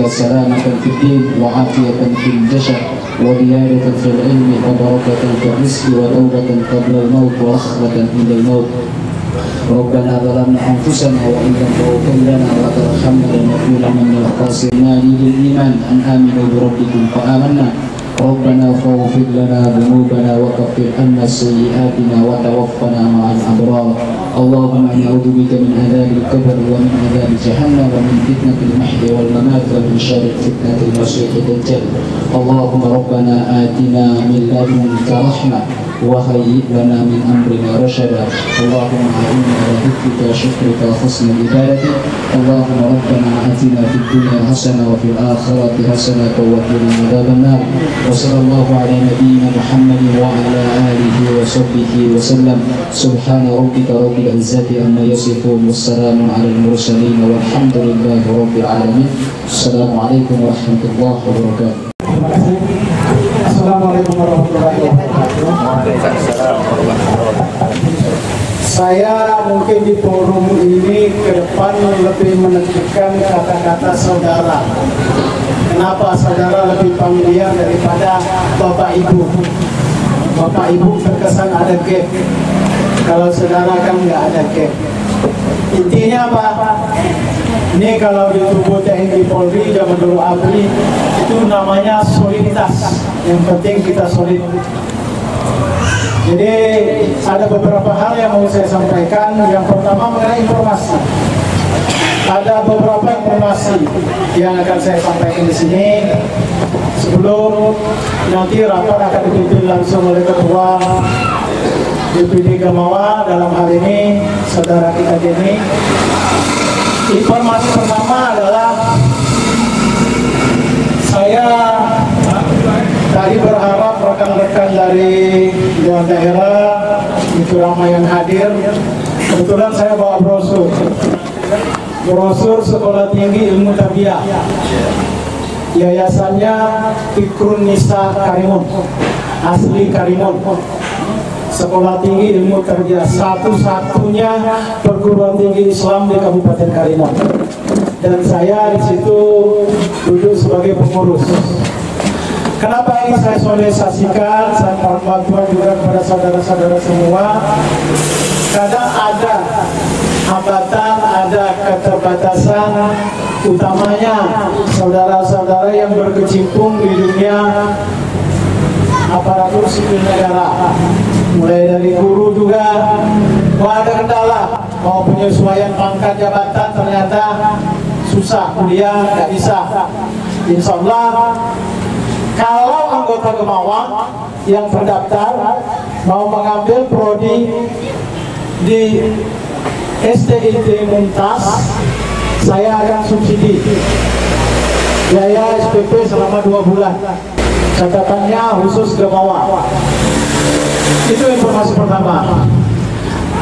سلامة في الدين وعافية في الجسد وزيادة في العلم وبركة في الرزق وتوبة قبل الموت ورحمة عند الموت. ربنا ظلمنا أنفسنا وإن لم تغفر لنا وترحمنا لنكونن من الخاسرين بالإيمان أن آمنوا بربكم فآمنا. ربنا فاغفر لنا ذنوبنا وكفر عنا سيئاتنا وتوفنا مع الأبرار. اللهم إنا نعوذ بك من عذاب القبر ومن عذاب جهنم ومن فتنة المحيا والممات ومن شر فتنة المسيح الدجال. اللهم ربنا آتنا من لدنك رحمة وهيئ لنا من أمرنا رشدا. اللهم أعنا على ذكرك وشكرك وحسن عبادتك. اللهم ربنا آتنا في الدنيا حسنة وفي الآخرة حسنة وقنا عذاب النار. وصلى الله على نبينا محمد وعلى آله وصحبه وسلم. سبحان ربك رب العزة عما يصفون والسلام على المرسلين والحمد لله رب العالمين. السلام عليكم ورحمة الله وبركاته. Assalamualaikum warahmatullahi wabarakatuh. Saya mungkin di forum ini ke depan lebih menekankan kata-kata saudara. Kenapa saudara lebih familiar daripada bapak ibu? Bapak ibu terkesan ada gap. Kalau saudara kan nggak ada gap. Intinya apa? Ini kalau di tubuh TNI Polri zaman dulu ABRI itu namanya soliditas. Yang penting kita solid. Jadi ada beberapa hal yang mau saya sampaikan. Yang pertama mengenai informasi. Ada beberapa informasi yang akan saya sampaikan di sini. Sebelum nanti rapat akan dipimpin langsung oleh Ketua DPD Gamawa dalam hal ini saudara kita Denny. Informasi pertama adalah saya tadi berharap rekan-rekan dari Dewan Daerah itu ramai yang hadir. Kebetulan saya bawa brosur Sekolah Tinggi Ilmu Tarbiyah, yayasannya Fikrun Nisa Karimun, asli Karimun. Sekolah Tinggi Ilmu Tarbiyah, satu-satunya perguruan tinggi Islam di Kabupaten Karimun. Dan saya di situ duduk sebagai pengurus. Kenapa ini saya sosialisasikan? Saya mohon bantuan juga kepada saudara-saudara semua. Kadang ada hambatan, ada keterbatasan, utamanya saudara-saudara yang berkecimpung di dunia aparatur sipil negara. Mulai dari guru juga, ada kendala, mau penyesuaian pangkat jabatan ternyata susah, kuliah nggak bisa. Insya Allah kalau anggota Gamawa yang terdaftar mau mengambil prodi di STIT Mumtaz, saya akan subsidi biaya SPP selama 2 bulan. Catatannya khusus Gamawa. Itu informasi pertama.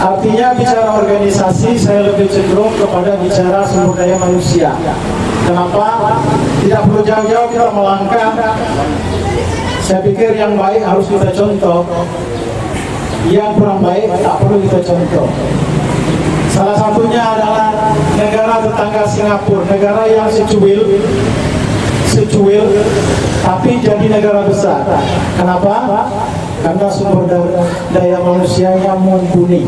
Artinya bicara organisasi saya lebih cenderung kepada bicara sumber daya manusia. Kenapa? Tidak perlu jauh-jauh kita melangkah. Saya pikir yang baik harus kita contoh, yang kurang baik tak perlu kita contoh. Salah satunya adalah negara tetangga Singapura, negara yang secuil tapi jadi negara besar. Kenapa? Karena sumber daya manusianya mumpuni.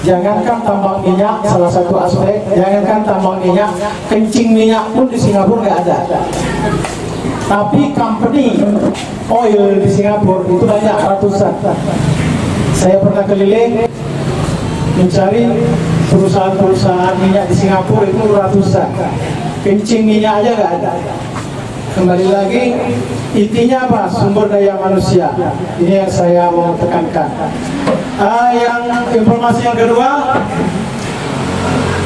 Jangankan tambang minyak, salah satu aspek, jangankan tambang minyak, kencing minyak pun di Singapura nggak ada. Tapi company oil di Singapura itu banyak, ratusan. Saya pernah keliling mencari perusahaan-perusahaan minyak di Singapura itu ratusan. Kencing minyak aja nggak ada. Kembali lagi, intinya apa? Sumber daya manusia. Ini yang saya mau tekankan. Yang informasi yang kedua,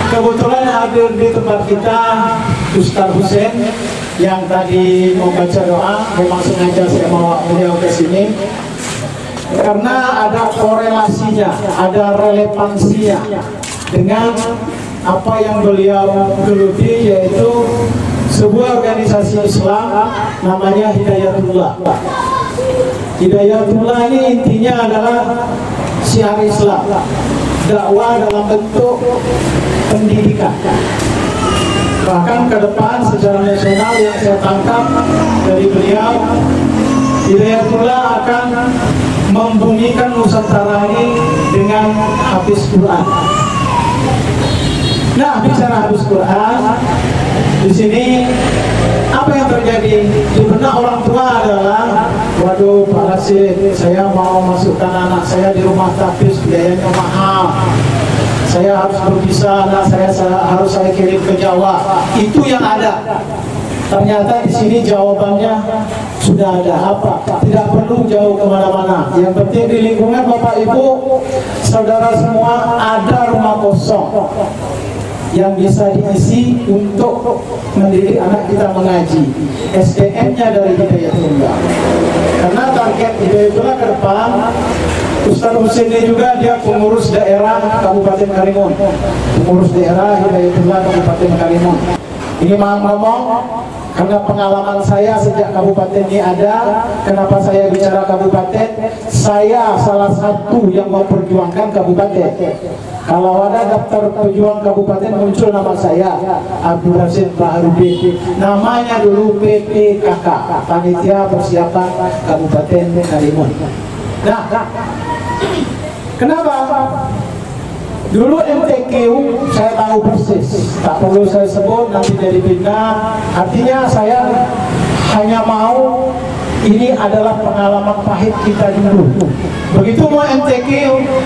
kebetulan hadir di tempat kita Ustaz Hussein yang tadi membaca doa. Memang sengaja saya mau beliau ke sini karena ada korelasinya, ada relevansinya dengan apa yang beliau geluti, yaitu sebuah organisasi Islam namanya Hidayatullah. Hidayatullah ini intinya adalah syiar Islam, dakwah dalam bentuk pendidikan. Bahkan ke depan secara nasional yang saya tangkap dari beliau, Hidayatullah akan membumikan Nusantara ini dengan hafiz Quran. Nah, bicara hafiz Quran, di sini apa yang terjadi di benak orang tua adalah, waduh Pak Rasid, saya mau masukkan anak saya di rumah tahfiz, biayanya mahal. Saya harus berpisah, anak saya harus kirim ke Jawa. Itu yang ada. Ternyata di sini jawabannya sudah ada. Apa? Tidak perlu jauh kemana-mana. Yang penting di lingkungan Bapak Ibu, saudara semua, ada rumah kosong yang bisa diisi untuk mendidik anak kita mengaji. SDM-nya dari Hidayatullah. Karena target Hidayatullah ke depan, Ustaz Husin ini juga dia pengurus daerah Kabupaten Karimun. Pengurus daerah Hidayatullah Kabupaten Karimun. Ini mau ngomong karena pengalaman saya sejak kabupaten ini ada. Kenapa saya bicara kabupaten? Saya salah satu yang memperjuangkan kabupaten. Kalau ada daftar pejuang kabupaten muncul nama saya, Abdul Rasid Baharudin. Namanya dulu PPKK, Panitia Persiapan Kabupaten Karimun. Nah, kenapa? Dulu MTQ saya tahu persis, tak perlu saya sebut, nanti jadi fitnah. Artinya saya hanya mau, ini adalah pengalaman pahit kita dulu. Begitu mau MTQ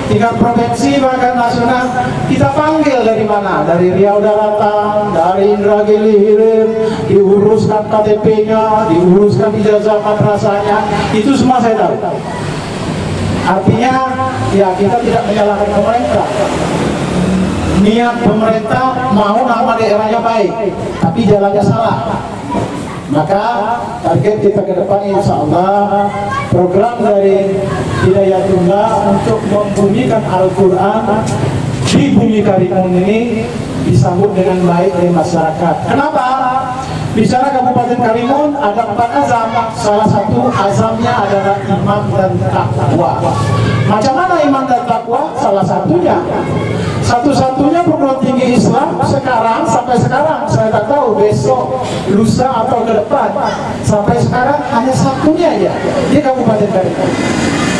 tingkat provinsi bahkan nasional, kita panggil dari mana? Dari Riau Daratan, dari Indragiri Hilir, diuruskan KTP-nya, diuruskan ijazah madrasahnya, itu semua saya tahu. Artinya ya kita tidak menyalahkan pemerintah. Niat pemerintah mau nama daerahnya baik, tapi jalannya salah. Maka target kita ke depan insya Allah program dari Hidayatullah untuk membumikan Al-Quran di bumi Karimun ini disambut dengan baik oleh masyarakat. Kenapa? Bicara Kabupaten Karimun ada 4 azam. Salah satu azamnya adalah iman dan takwa. Macam mana iman dan takwa? Salah satunya, satu-satunya perguruan tinggi Islam sekarang, sampai sekarang saya tak tahu besok, lusa atau ke depan, sampai sekarang hanya satunya aja di Kabupaten Karimun.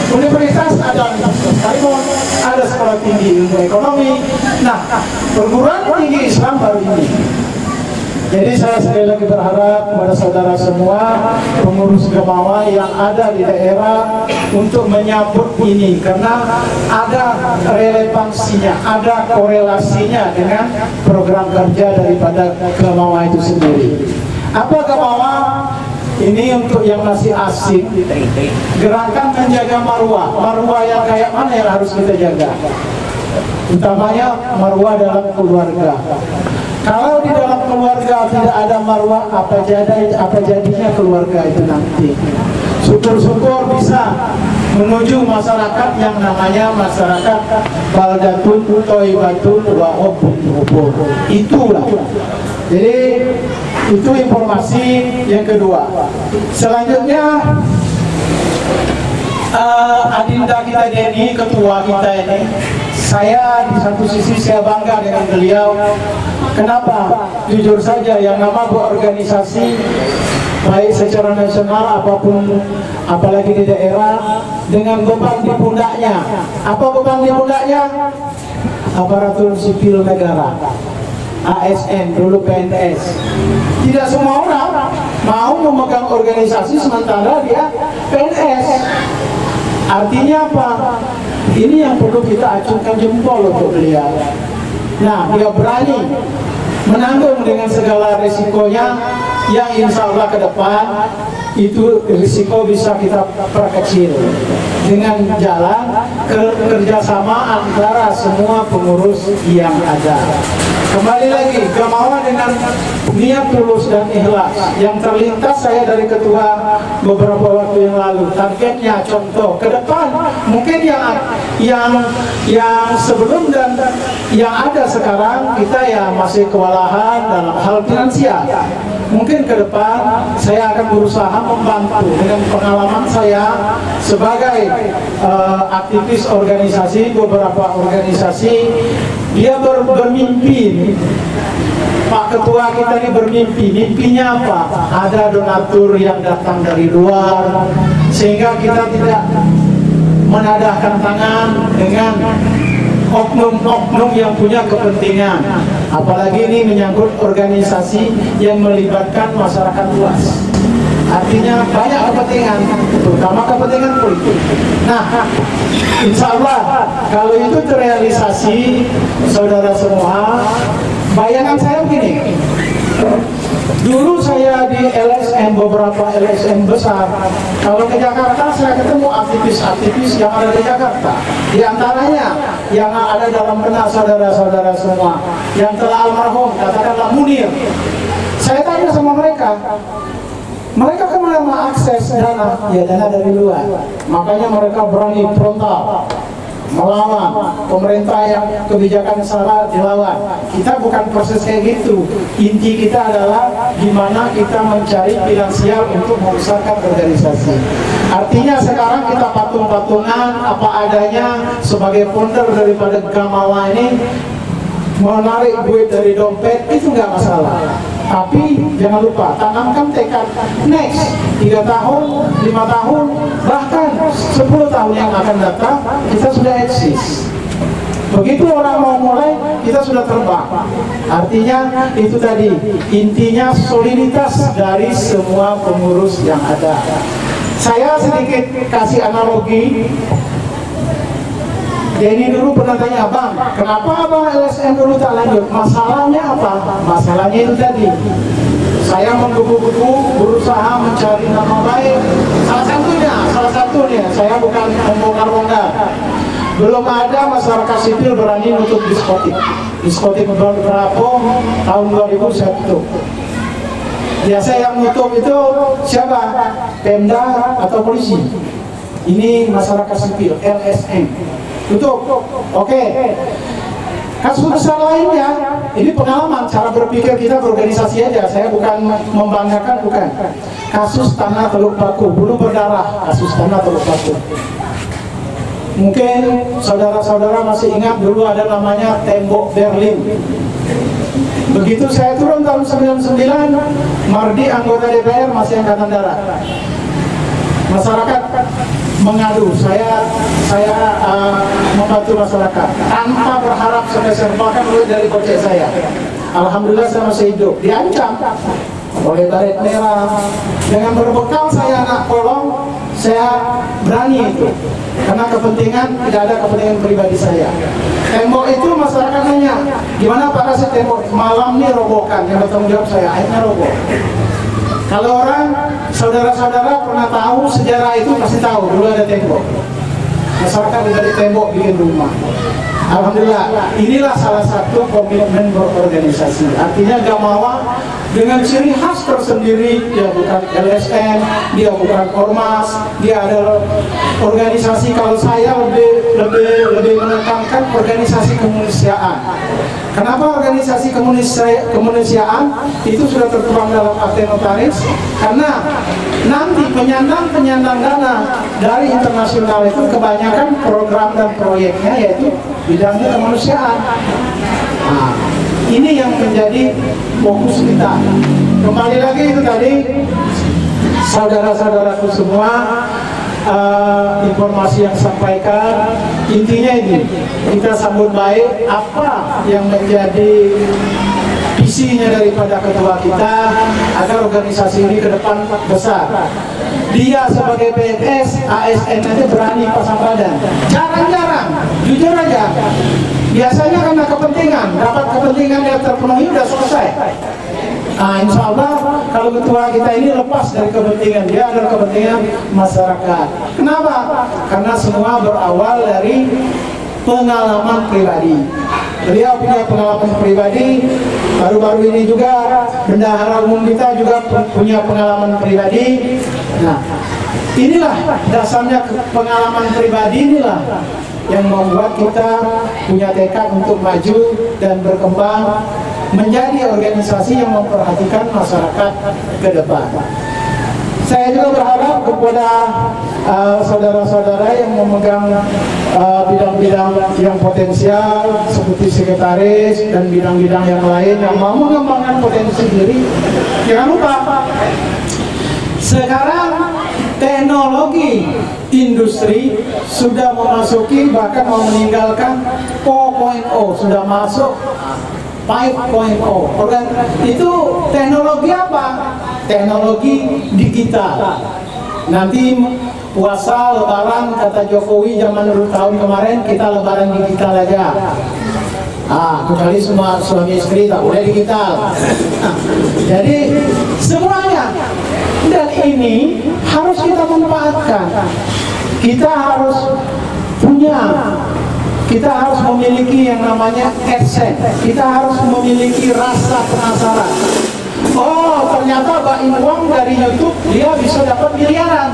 Universitas ada Universitas Karimun, ada sekolah tinggi ilmu ekonomi. Nah, perguruan tinggi Islam baru ini. Jadi saya sekali lagi berharap kepada saudara semua pengurus Gemawa yang ada di daerah untuk menyambut ini, karena ada relevansinya, ada korelasinya dengan program kerja daripada Gemawa itu sendiri. Apa Gemawa? Ini untuk yang masih asing, gerakan menjaga marwah. Marwah yang kayak mana yang harus kita jaga? Utamanya marwah dalam keluarga. Kalau di dalam keluarga tidak ada marwah, apa jadinya keluarga itu nanti? Syukur-syukur bisa menuju masyarakat yang namanya masyarakat baldatun thayyibatun wa hubbun. Itulah. Jadi itu informasi yang kedua. Selanjutnya Adinda kita ini, ketua kita ini, saya di satu sisi saya bangga dengan beliau. Kenapa? Jujur saja, yang nama berorganisasi baik secara nasional apapun, apalagi di daerah, dengan beban di pundaknya. Apa beban di pundaknya? Aparatur sipil negara, ASN, dulu PNS. Tidak semua orang mau memegang organisasi sementara dia PNS. Artinya apa? Ini yang perlu kita acungkan jempol untuk beliau. Nah, dia berani menanggung dengan segala risikonya, yang insya Allah ke depan itu risiko bisa kita perkecil dengan jalan kerjasama antara semua pengurus yang ada. Kembali lagi, Gemawa dengan niat tulus dan ikhlas yang terlintas saya dari ketua beberapa waktu yang lalu. Targetnya contoh ke depan, mungkin yang sebelum dan yang ada sekarang kita ya masih kewalahan dalam hal finansial. Mungkin ke depan saya akan berusaha membantu dengan pengalaman saya sebagai aktivis organisasi, beberapa organisasi. Dia bermimpi Pak Ketua kita ini bermimpi. Mimpinya apa? Ada donatur yang datang dari luar, sehingga kita tidak menadahkan tangan dengan oknum-oknum yang punya kepentingan. Apalagi ini menyangkut organisasi yang melibatkan masyarakat luas. Artinya banyak kepentingan, terutama kepentingan politik. Nah, insya Allah kalau itu terrealisasi, saudara semua, bayangan saya begini. Dulu saya di LSM, beberapa LSM besar. Kalau ke Jakarta, saya ketemu aktivis-aktivis yang ada di Jakarta. Di antaranya yang ada dalam benak saudara-saudara semua, yang telah almarhum, katakanlah Munir. Saya tanya sama mereka, mereka kemana mengakses dana? Ya, dana dari luar. Makanya mereka berani frontal melawan pemerintah yang kebijakan salah, dilawan. Kita bukan proses kayak gitu. Inti kita adalah gimana kita mencari finansial untuk membesarkan organisasi. Artinya sekarang kita patung-patungan apa adanya sebagai founder daripada Gamawa ini, menarik duit dari dompet itu nggak masalah. Tapi jangan lupa tanamkan tekad next 3 tahun, 5 tahun, bahkan 10 tahun yang akan datang kita sudah eksis. Begitu orang mau mulai, kita sudah terbang. Artinya itu tadi, intinya soliditas dari semua pengurus yang ada. Saya sedikit kasih analogi. Denny dulu pernah tanya, Bang, kenapa Abang LSM dulu tak lanjut? Masalahnya apa? Masalahnya itu tadi, saya menggebu-gebu berusaha mencari nama baik. Salah satunya, saya bukan membongkar-bongkar. Belum ada masyarakat sipil berani nutup diskotik. Diskotik berapa tahun 2000 saya tutup. Biasa yang nutup itu siapa? Pemda atau polisi. Ini masyarakat sipil, LSM. Tutup. Oke. Kasus besar lainnya, ini pengalaman cara berpikir kita berorganisasi aja. Saya bukan membanggakan, bukan. Kasus Tanah Teluk Paku, bunuh berdarah. Kasus Tanah Teluk Paku. Mungkin saudara-saudara masih ingat dulu ada namanya Tembok Berlin. Begitu saya turun tahun 99, Mardi anggota DPR masih angkatan darat. Masyarakat mengadu, saya membantu masyarakat tanpa berharap sebesar, bahkan mulai dari kocek saya. Alhamdulillah saya masih hidup. Diancam oleh Baret Merah. Dengan berbekal saya anak kolong, saya berani itu karena kepentingan, tidak ada kepentingan pribadi saya. Tembok itu masyarakat nanya, gimana Pak Kasih tembok malam ini robohkan, yang bertanggung jawab saya, akhirnya roboh. Kalau orang, saudara-saudara pernah tahu sejarah itu pasti tahu, dulu ada tembok. Masyarakat dari tembok bikin rumah. Alhamdulillah, inilah salah satu komitmen berorganisasi. Artinya Gamawa dengan ciri khas tersendiri, dia bukan LSM, dia bukan ormas, dia adalah organisasi. Kalau saya lebih menekankan organisasi kemanusiaan. Kenapa organisasi kemanusiaan itu sudah tertuang dalam akte notaris? Karena nanti penyandang dana dari internasional itu kebanyakan program dan proyeknya yaitu bidangnya kemanusiaan. Nah, ini yang menjadi fokus kita. Kembali lagi itu tadi, saudara-saudaraku semua, informasi yang sampaikan intinya ini, kita sambut baik apa yang menjadi visinya daripada ketua kita agar organisasi ini ke depan besar. Dia sebagai PNS, ASN aja berani pasang badan, jarang-jarang, jujur aja. Biasanya karena kepentingan, dapat kepentingan yang terpenuhi udah selesai. Nah, insya Allah kalau ketua kita ini lepas dari kepentingan, dia adalah kepentingan masyarakat. Kenapa? Karena semua berawal dari pengalaman pribadi. Beliau punya pengalaman pribadi, baru-baru ini juga bendahara umum kita juga punya pengalaman pribadi. Nah, inilah dasarnya pengalaman pribadi inilah yang membuat kita punya tekad untuk maju dan berkembang menjadi organisasi yang memperhatikan masyarakat ke depan. Saya juga berharap kepada saudara-saudara yang memegang bidang-bidang yang potensial seperti sekretaris dan bidang-bidang yang lain yang mau mengembangkan potensi diri, jangan lupa sekarang teknologi industri sudah memasuki, bahkan mau meninggalkan 4.0, sudah masuk 5.0. Itu teknologi apa? Teknologi digital. Nanti puasa, lebaran, kata Jokowi zaman tahun kemarin, kita lebaran digital aja. Kecuali semua suami istri tak boleh digital. Jadi semuanya. Dan ini harus kita manfaatkan. Kita harus punya, kita harus memiliki yang namanya AdSense. Kita harus memiliki rasa penasaran. Oh, ternyata Mbak Imwang dari YouTube dia bisa dapat miliaran.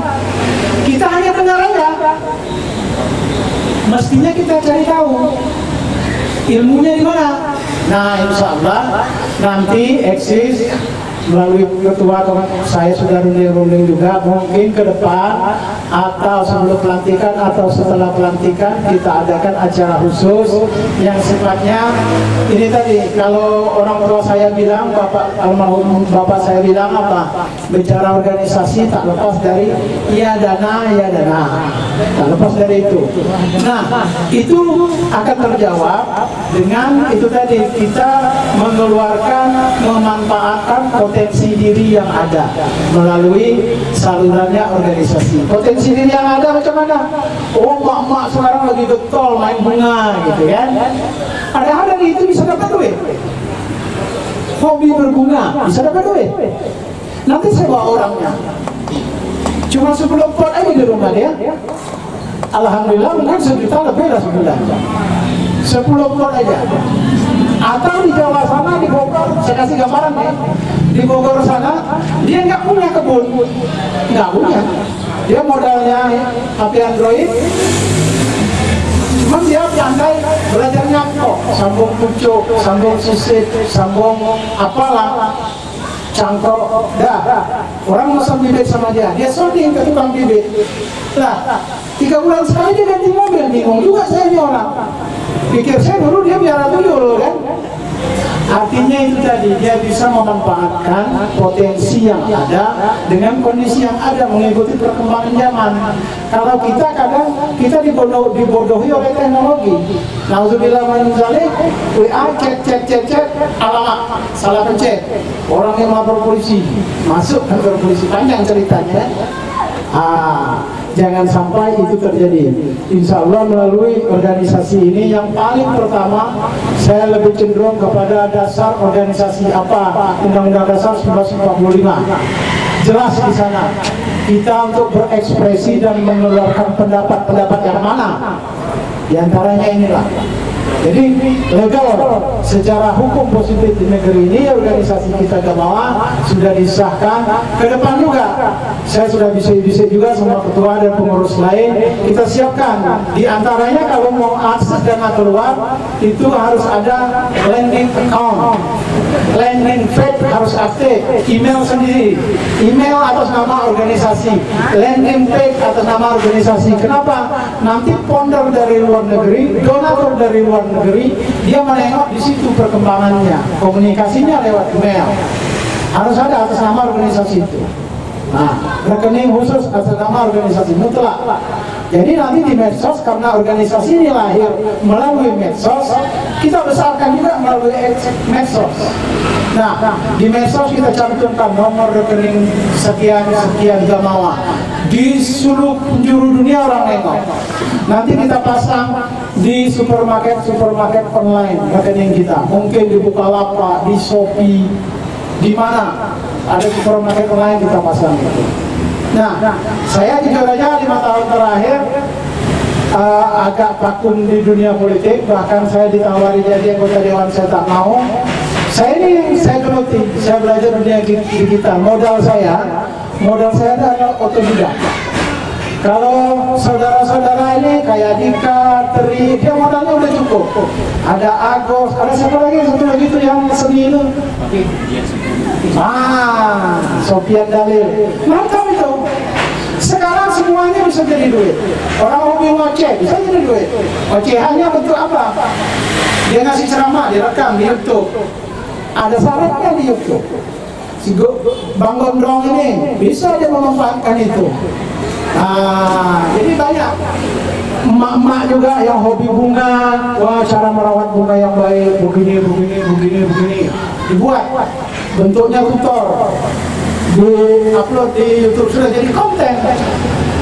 Kita hanya dengar aja. Mestinya kita cari tahu ilmunya di mana. Nah, insya Allah nanti eksis melalui ketua saya sudah runding-runding juga, mungkin ke depan atau sebelum pelantikan atau setelah pelantikan kita adakan acara khusus yang sifatnya ini tadi. Kalau orang tua saya bilang, almarhum bapak saya bilang apa, bicara organisasi tak lepas dari iya dana, tak lepas dari itu. Nah, itu akan terjawab dengan itu tadi, kita mengeluarkan, memanfaatkan potensi diri yang ada melalui salurannya organisasi. Potensi diri yang ada macam mana? Oh, mak-mak sekarang lagi getol main bunga gitu kan. Ada itu bisa dapat duit. Hobi berbunga bisa dapat duit. Nanti saya bawa orangnya. Cuma 10 pot aja di rumah dia. Alhamdulillah mungkin 1 juta lebih lah sebulan. 10 pot aja. Atau di Jawa sana, di Bogor, saya kasih gambaran nih, di Bogor sana dia nggak punya kebun, nggak punya, dia modalnya HP Android, cuman dia pandai belajar nyangkok, sambung pucuk, sambung sisit, sambung apalah, cangkok, dah orang masang bibit sama dia sounding ke tukang bibit lah. 3 bulan sekali dia ganti mobil, bingung juga saya ini orang. Pikir saya dulu dia biara tuyul kan. Artinya itu tadi, dia bisa memanfaatkan potensi yang ada dengan kondisi yang ada, mengikuti perkembangan zaman. Kalau kita kadang kita dibodohi oleh teknologi. Nauzubillah min dzalik, WA chat, alamat salah pencet, orang yang lapor polisi, masuk kantor polisi, panjang ceritanya. Jangan sampai itu terjadi. Insya Allah melalui organisasi ini yang paling pertama, saya lebih cenderung kepada dasar organisasi apa, Undang-Undang Dasar 1945. Jelas di sana kita untuk berekspresi dan mengeluarkan pendapat yang mana. Di antaranya inilah. Jadi legal secara hukum positif di negeri ini, organisasi kita Gamawa sudah disahkan. Ke depan juga saya sudah bisa juga sama ketua dan pengurus lain, kita siapkan. Di antaranya kalau mau akses dana keluar itu harus ada lending account, lending fee harus aktif, email sendiri, email atas nama organisasi, lending fee atas nama organisasi. Kenapa? Nanti ponder dari luar negeri, donatur dari luar negeri, dia menengok di situ perkembangannya, komunikasinya lewat email. Harus ada atas nama organisasi itu. Nah, rekening khusus atas nama organisasi mutlak. Jadi nanti di medsos, karena organisasi ini lahir melalui medsos, kita besarkan juga melalui medsos. Nah, di medsos kita cantumkan nomor rekening sekian Gamawa. Di seluruh penjuru dunia orang nengok. Nanti kita pasang di supermarket online rekening kita. Mungkin di Bukalapak, di Shopee, di mana ada supermarket online kita pasang itu. Nah, saya jujur aja 5 tahun terakhir agak vakum di dunia politik. Bahkan saya ditawari jadi anggota dewan, saya tak mau. Saya geluti, saya belajar dunia digital. Modal saya adalah otodidak. Kalau saudara-saudara ini kayak Dika, Teri, dia modalnya udah cukup. Ada Agos, ada siapa lagi? Satu lagi tuh yang seni itu. Sofian Dalil. Mereka itu semuanya bisa jadi duit. Orang hobi ngoceh bisa jadi duit. Ocehannya bentuk apa? Dia ngasih ceramah, direkam di YouTube. Ada syaratnya di YouTube. Si Bang Gondrong ini bisa dia memanfaatkan itu. Jadi banyak emak-emak juga yang hobi bunga. Wah, cara merawat bunga yang baik begini. Dibuat bentuknya tutor, di-upload di YouTube, sudah jadi konten.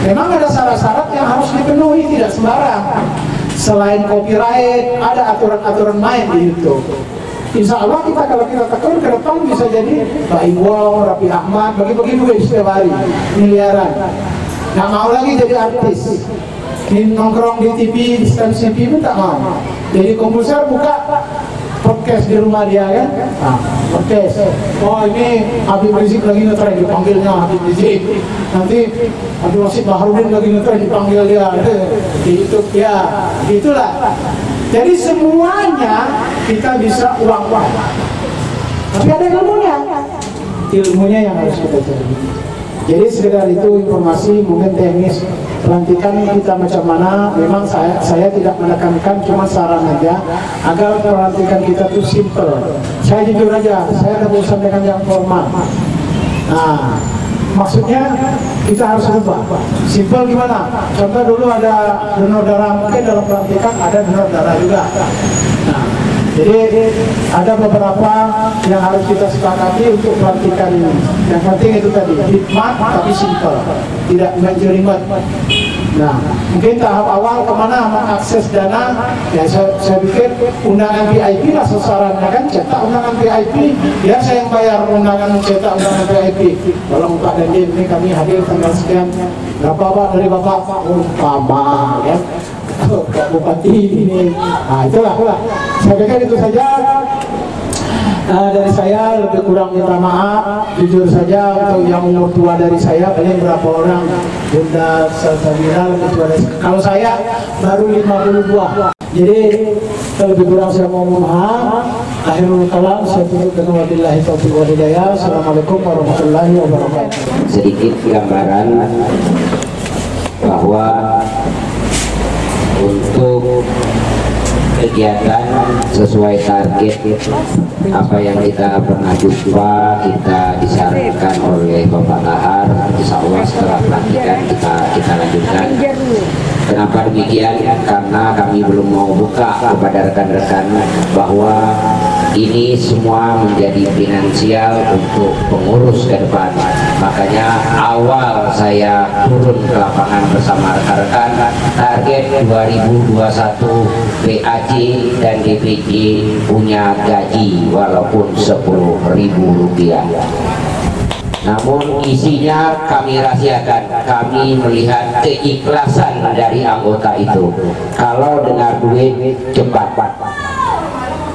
Memang ada syarat-syarat yang harus dipenuhi, tidak sembarang. Selain copyright, ada aturan-aturan main di YouTube. Insya Allah kalau kita tekun ke depan bisa jadi Pak Iwong, Raffi Ahmad, bagi-bagi duit setiap hari, miliaran. Nggak mau lagi jadi artis, nongkrong di TV, di stand TV pun tak mau. Jadi komposer buka podcast di rumah dia kan, podcast. Oh ini Habib Rizik lagi ngetren, dipanggilnya Habib Rizik. Nanti Habib Wasid Baharudin lagi ngetren, dipanggil dia di YouTube ya, gitulah. Jadi semuanya kita bisa uang-uang. Tapi ada ilmunya yang harus kita cari. Jadi sekedar itu informasi, mungkin teknis pelantikan kita macam mana. Memang saya tidak menekankan, cuma saran aja agar pelantikan kita itu simple. Saya jujur aja, saya ada urusan dengan yang formal. Nah, maksudnya kita harus ubah. Simple gimana? Contoh dulu ada donor darah, mungkin dalam pelantikan ada donor darah juga. Nah, jadi ada beberapa yang harus kita sepakati untuk pelantikan ini. Yang penting itu tadi, hikmat tapi simple, tidak menjelimet. Nah, mungkin tahap awal kemana mengakses dana, ya saya pikir undangan VIP lah sasarannya kan, cetak undangan VIP, ya saya yang bayar undangan cetak undangan VIP. Tolong Pak Dandim, ini kami hadir tanggal sekian, berapa Pak dari Bapak? Oh, Pak, ya. Pak Bupati ini, nah itulah. Saya pikir itu saja. Dari saya lebih kurang minta maaf, jujur saja untuk yang umur tua dari saya, paling berapa orang, Bunda Salsabira lebih tua dari saya. Kalau saya baru 52, jadi lebih kurang saya mohon maaf. Akhirul kalam, saya tutup dengan wabillahi taufiq wal hidayah. Assalamualaikum warahmatullahi wabarakatuh. Sedikit gambaran bahwa untuk kegiatan sesuai target apa yang kita pernah jumpa, kita disarankan oleh Bapak Lahar. Insya Allah setelah pelantikan kita lanjutkan. Kenapa demikian? Karena kami belum mau buka kepada rekan-rekan bahwa ini semua menjadi finansial untuk pengurus ke depan. Makanya awal saya turun ke lapangan bersama rekan-rekan, target 2021 PAC dan DPC punya gaji walaupun Rp10.000. Namun isinya kami rahasiakan. Kami melihat keikhlasan dari anggota itu. Kalau dengar duit cepat,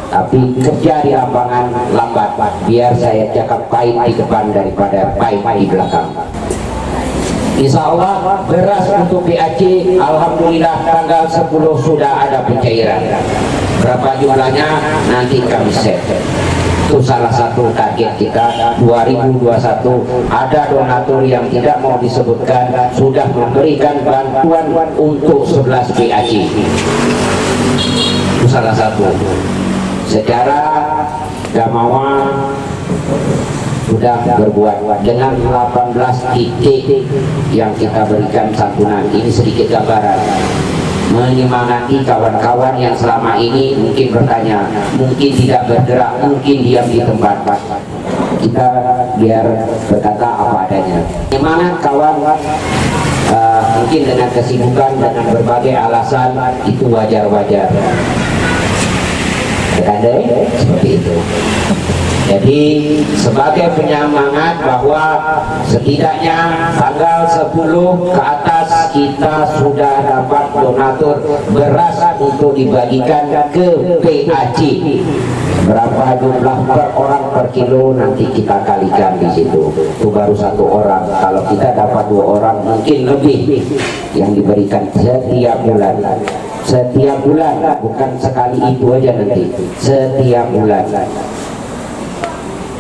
tapi kerja di lapangan lambat. Biar saya cakap pahit di depan daripada pahit di belakang. Insya Allah beras untuk PAC, alhamdulillah tanggal 10 sudah ada pencairan. Berapa jumlahnya nanti kami set. Itu salah satu target kita 2021. Ada donatur yang tidak mau disebutkan sudah memberikan bantuan untuk 11 PAC. Itu salah satu. Secara Gamawa sudah berbuat dengan 18 titik yang kita berikan santunan. Ini sedikit gambaran menyemangati kawan-kawan yang selama ini mungkin bertanya, mungkin tidak bergerak, mungkin diam di tempat. Kita biar berkata apa adanya. Semangat kawan, mungkin dengan kesibukan, dengan berbagai alasan, itu wajar-wajar. Seperti itu. Jadi sebagai penyemangat bahwa setidaknya tanggal 10 ke atas kita sudah dapat donatur beras untuk dibagikan ke PAC. Berapa jumlah per orang per kilo nanti kita kalikan di situ. Itu baru 1 orang. Kalau kita dapat 2 orang mungkin lebih yang diberikan setiap bulan. Setiap bulan, bukan sekali itu aja nanti. Setiap bulan.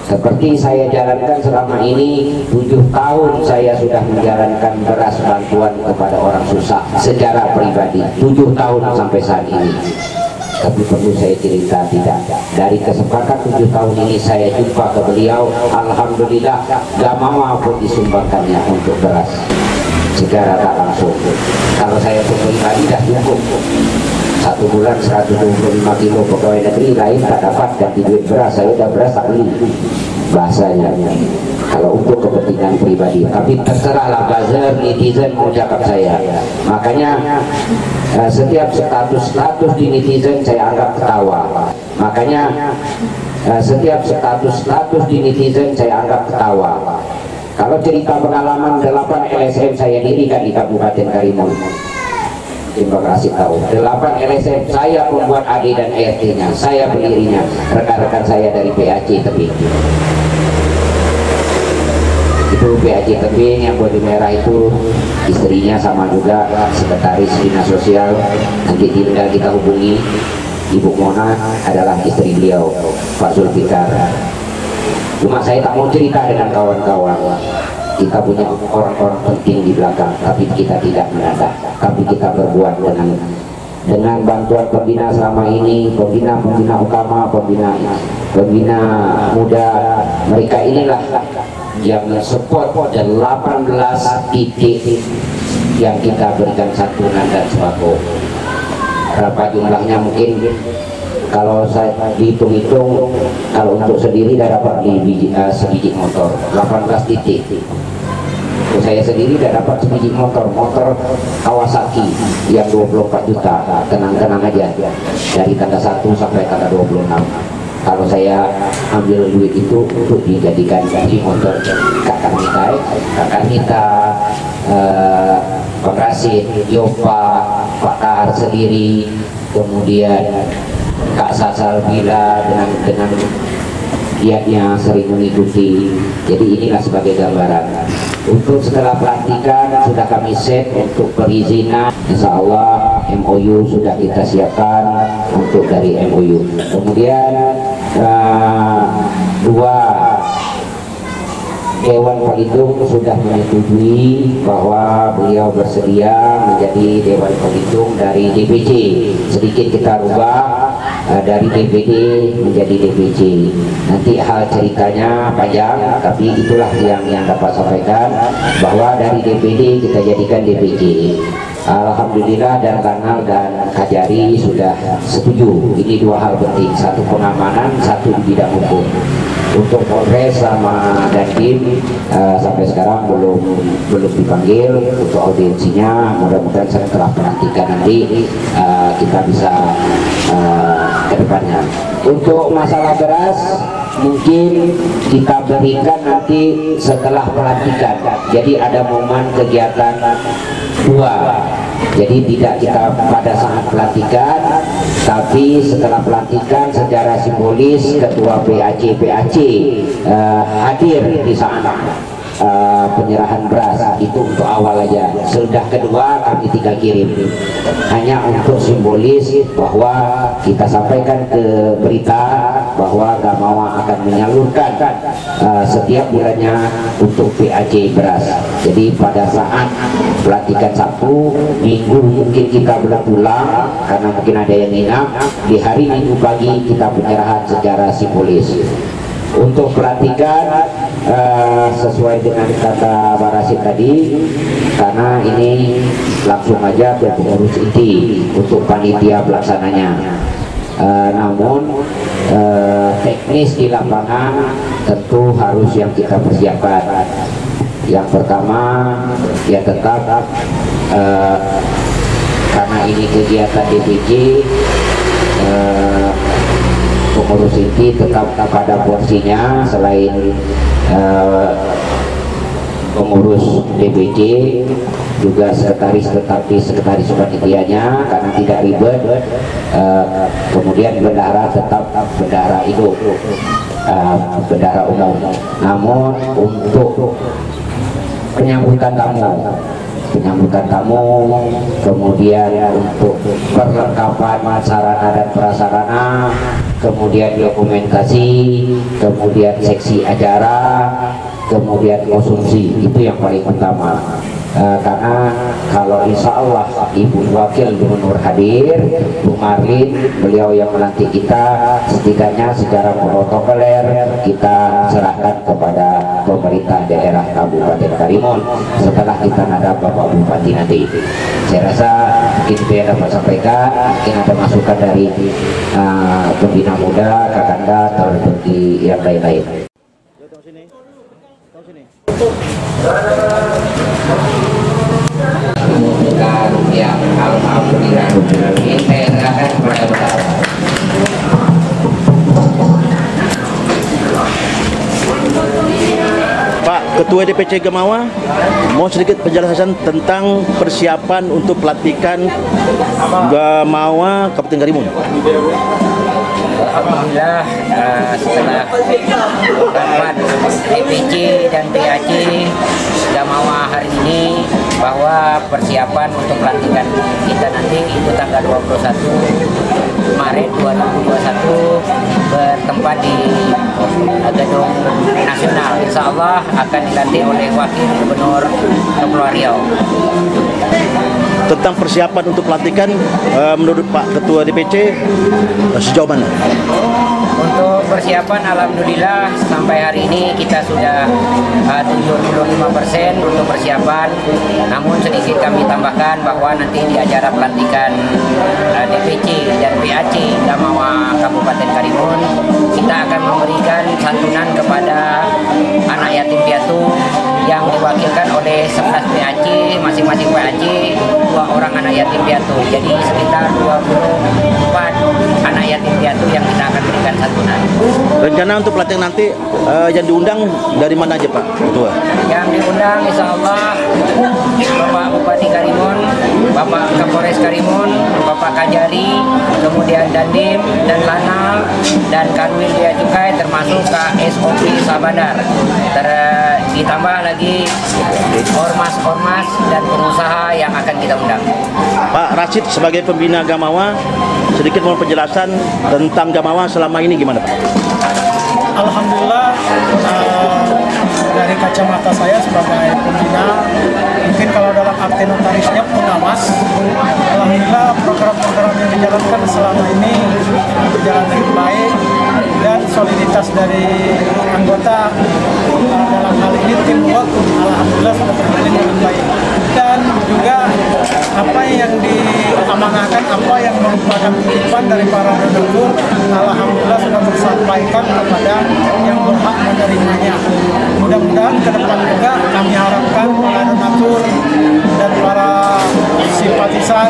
Seperti saya jalankan selama ini, 7 tahun saya sudah menjalankan beras bantuan kepada orang susah secara pribadi, 7 tahun sampai saat ini. Tapi perlu saya cerita, tidak, dari kesempatan 7 tahun ini saya jumpa ke beliau, alhamdulillah gak mau pun disumbangkannya untuk beras secara tak langsung. Kalau saya pribadi dah cukup 1 bulan 125 kilo pegawai negeri lain tak dapat ganti duit beras, saya udah beras tak beli bahasanya kalau untuk kepentingan pribadi. Tapi terserahlah buzzer, netizen mau cakap saya. Makanya setiap status di netizen saya anggap ketawa. Makanya setiap status di netizen saya anggap ketawa. Kalau cerita pengalaman 8 LSM saya dirikan di Kabupaten Karimun, terima kasih tahu 8 LSM saya pembuat AD dan ART-nya, saya pendirinya, rekan-rekan saya dari PAC Tebing. Itu PAC Tebing yang bodi merah itu istrinya sama juga sekretaris dinas sosial. Nanti tinggal kita hubungi Ibu Mona, adalah istri beliau Pak Zulfikar. Cuma saya tak mau cerita dengan kawan-kawan. Kita punya orang-orang penting di belakang, tapi kita tidak mendadak, tapi kita berbuat dengan bantuan pembina selama ini, pembina utama, pembina muda. Mereka inilah yang support 18 titik yang kita berikan santunan dan sembako. Berapa jumlahnya mungkin kalau saya dihitung-hitung, kalau untuk sendiri saya dapat beli sebiji motor 18 titik. Untuk saya sendiri tidak dapat sebiji motor Kawasaki yang 24 juta, tenang-tenang aja dari tanggal 1 sampai tanggal 26. Kalau saya ambil duit itu untuk dijadikan gaji motor kakak Nita, Pak Rasid, Yopa, Pak Kahar sendiri, kemudian Kak Sasal Bila dengan giatnya sering mengikuti. Jadi inilah sebagai gambaran. Untuk setelah pelantikan sudah kami set untuk perizinan, insya Allah MOU sudah kita siapkan untuk dari MOU. Kemudian 2 Dewan Pelindung sudah menyetujui bahwa beliau bersedia menjadi Dewan Pelindung dari DPC. Sedikit kita rubah dari DPD menjadi DPC. Nanti hal ceritanya panjang, tapi itulah yang dapat sampaikan, bahwa dari DPD kita jadikan DPC. Alhamdulillah, dan Kanal dan Kajari sudah setuju. Ini 2 hal penting, satu pengamanan, satu di bidang hukum. Untuk Polres sama Dandim sampai sekarang belum dipanggil untuk audiensinya. Mudah-mudahan setelah pelantikan nanti kita bisa ke depannya. Untuk masalah beras mungkin kita berikan nanti setelah pelantikan. Jadi ada momen kegiatan 2. Jadi tidak kita pada saat pelantikan, tapi setelah pelantikan secara simbolis ketua PAC hadir di sana. Penyerahan beras itu untuk awal aja, sudah kedua kami tinggal kirim, hanya untuk simbolis bahwa kita sampaikan ke berita bahwa Gamawa akan menyalurkan setiap bulannya untuk PAC beras. Jadi pada saat pelantikan Sabtu, Minggu mungkin kita belum pulang karena mungkin ada yang nginap, di hari Minggu pagi kita penyerahan secara simbolis. Untuk pelantikan sesuai dengan kata Pak Rasid tadi, karena ini langsung aja ke pengurus inti untuk panitia pelaksananya. Namun teknis di lapangan tentu harus yang kita persiapkan. Yang pertama ya tetap karena ini kegiatan DPC, pengurus inti tetap pada porsinya. Selain pengurus DPC juga sekretaris, tetapi sekretaris panitianya karena tidak ribet. Kemudian bendahara tetap bendahara itu bendahara umum. Namun untuk penyambutan tamu, kemudian untuk perlengkapan sarana dan prasarana kemudian dokumentasi, kemudian seksi acara, kemudian konsumsi. Itu yang paling utama. Karena kalau insya Allah Ibu Wakil Gubernur hadir, Bu Marlin, beliau yang melantik kita, setidaknya secara protokoler kita serahkan kepada pemerintah daerah Kabupaten Karimun setelah kita hadap Bapak Bupati nanti. Saya rasa mungkin itu yang dapat sampaikan. Mungkin ada masukan dari pembina muda, Kakanda, atau bagi yang lain-lain. Bukan yang alhamdulillah, saya serahkan kepada Bapak. Pak Ketua DPC Gamawa, mau sedikit penjelasan tentang persiapan untuk pelantikan Gamawa Kabupaten Karimun. Alhamdulillah, setelah rapat DPC dan PAC Gamawa hari ini, bahwa persiapan untuk pelantikan kita nanti itu tanggal 21 Maret 2021 bertempat di Gedung Nasional. Insya Allah akan dilantik oleh Wakil Gubernur Kepulauan Riau. Tentang persiapan untuk pelantikan, menurut Pak Ketua DPC sejauh mana? Untuk persiapan, alhamdulillah sampai hari ini kita sudah 75% untuk persiapan. Namun sedikit kami tambahkan bahwa nanti di acara pelantikan DPC dan PAC Gamawa Kabupaten Karimun, kita akan memberikan santunan kepada anak yatim piatu yang diwakilkan oleh 11 PAC, masing-masing PAC 2 orang anak yatim piatu. Jadi sekitar 24 anak yatim piatu yang kita akan berikan santunan. Rencana untuk pelantikan nanti yang diundang dari mana aja Pak Ketua? Yang diundang insya Allah Bapak Bupati Karimun, Bapak Kapolres Karimun, Bapak Kajari, kemudian Dandim dan Lanal dan Kanwil Bea Cukai, termasuk KSOP Sabandar. Ditambah lagi ormas-ormas dan pengusaha yang akan kita undang. Pak Rashid sebagai pembina Gamawa, sedikit mau penjelasan tentang Gamawa selama ini gimana Pak? Alhamdulillah, dari kacamata saya sebagai pembina, mungkin kalau dalam arti notarisnya pengawas, alhamdulillah program-program yang dijalankan selama ini berjalan dengan baik, dan soliditas dari anggota dalam hal ini teamwork alhamdulillah sudah berjalan dengan baik, dan juga apa yang diamanahkan, apa yang merupakan titipan dari para donatur alhamdulillah sudah tersampaikan kepada yang berhak menerimanya. Mudah-mudahan ke depan juga kami harapkan para donatur dan para simpatisan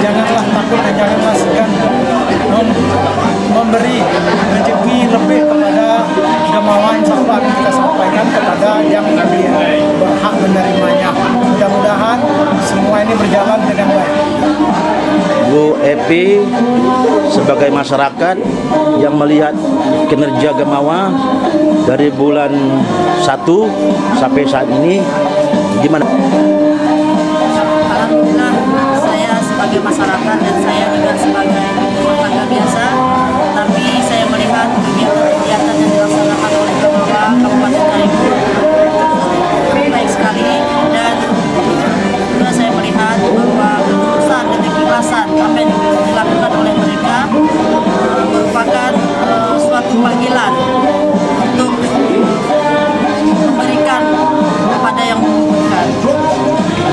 janganlah takut dan janganlah segan memberi rezeki lebih kepada Gamawa. Insya Allah akan kita sampaikan kepada yang berhak menerimanya. Mudah-mudahan semua ini berjalan dengan baik. Bu Epi sebagai masyarakat yang melihat kinerja Gamawa dari bulan 1 sampai saat ini gimana? Alhamdulillah, saya sebagai masyarakat dan saya juga sebagai rumah tangga biasa, tapi saya melihat kegiatan yang dilaksanakan oleh Gamawa Kabupaten Karimun baik sekali, dan juga saya melihat bahwa ketulusan dan keikhlasan apa yang dilakukan oleh mereka merupakan suatu panggilan untuk memberikan kepada yang membutuhkan.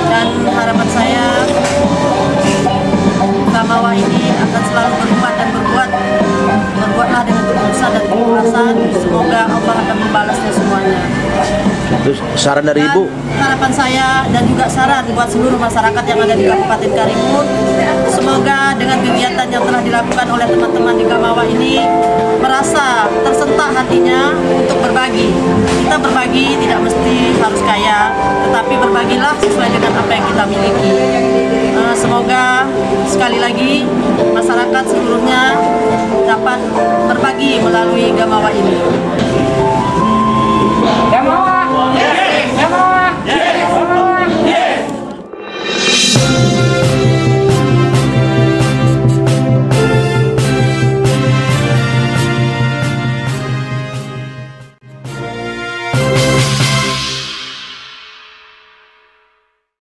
Dan harapan saya Gamawa ini akan selalu berbuat dan berbuatlah dengan ketulusan dan keikhlasan. Semoga Allah akan membalasnya semuanya. Terus saran dari Dan Ibu? harapan saya dan juga saran buat seluruh masyarakat yang ada di Kabupaten Karimun, semoga dengan kegiatan yang telah dilakukan oleh teman-teman di Gamawa ini merasa tersentak hatinya untuk berbagi. Kita berbagi tidak mesti harus kaya, tetapi berbagilah sesuai dengan apa yang kita miliki. Semoga sekali lagi masyarakat seluruhnya dapat berbagi melalui Gamawa ini.